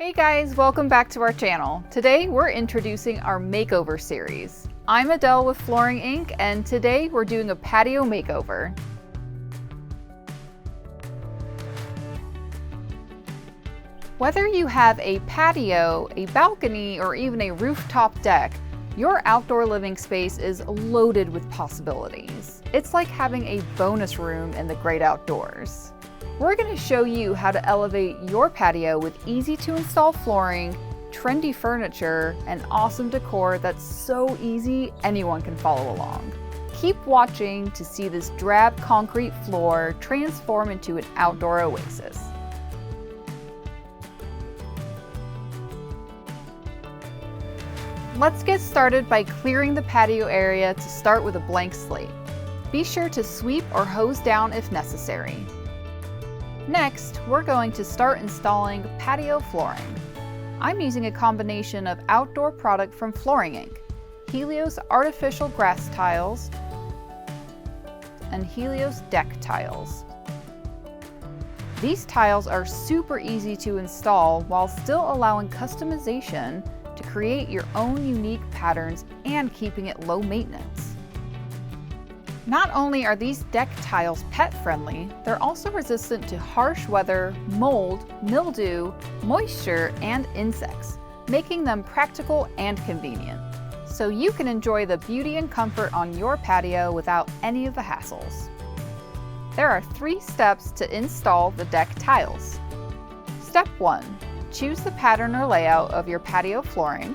Hey guys, welcome back to our channel. Today we're introducing our makeover series. I'm Adele with Flooring Inc. and today we're doing a patio makeover. Whether you have a patio, a balcony, or even a rooftop deck, your outdoor living space is loaded with possibilities. It's like having a bonus room in the great outdoors. We're going to show you how to elevate your patio with easy to install flooring, trendy furniture, and awesome decor that's so easy anyone can follow along. Keep watching to see this drab concrete floor transform into an outdoor oasis. Let's get started by clearing the patio area to start with a blank slate. Be sure to sweep or hose down if necessary. Next, we're going to start installing patio flooring. I'm using a combination of outdoor product from Flooring Inc., Helios Artificial Grass Tiles, and Helios Deck Tiles. These tiles are super easy to install while still allowing customization to create your own unique patterns and keeping it low maintenance. Not only are these deck tiles pet-friendly, they're also resistant to harsh weather, mold, mildew, moisture, and insects, making them practical and convenient. So you can enjoy the beauty and comfort on your patio without any of the hassles. There are 3 steps to install the deck tiles. Step 1. Choose the pattern or layout of your patio flooring.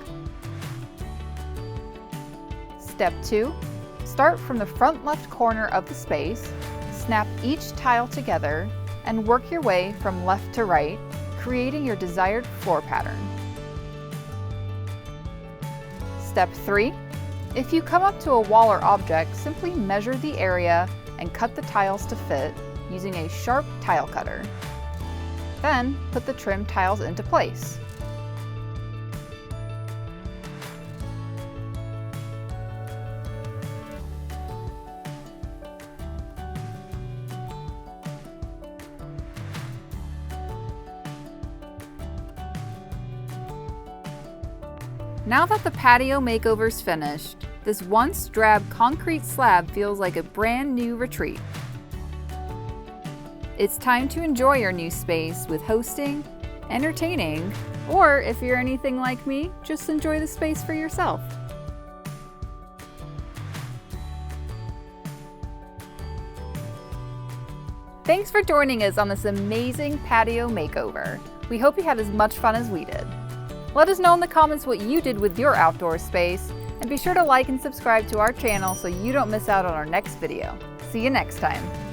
Step 2. Start from the front left corner of the space, snap each tile together, and work your way from left to right, creating your desired floor pattern. Step 3. If you come up to a wall or object, simply measure the area and cut the tiles to fit using a sharp tile cutter. Then put the trim tiles into place. Now that the patio makeover's finished, this once drab concrete slab feels like a brand new retreat. It's time to enjoy your new space with hosting, entertaining, or if you're anything like me, just enjoy the space for yourself. Thanks for joining us on this amazing patio makeover. We hope you had as much fun as we did. Let us know in the comments what you did with your outdoor space, and be sure to like and subscribe to our channel so you don't miss out on our next video. See you next time.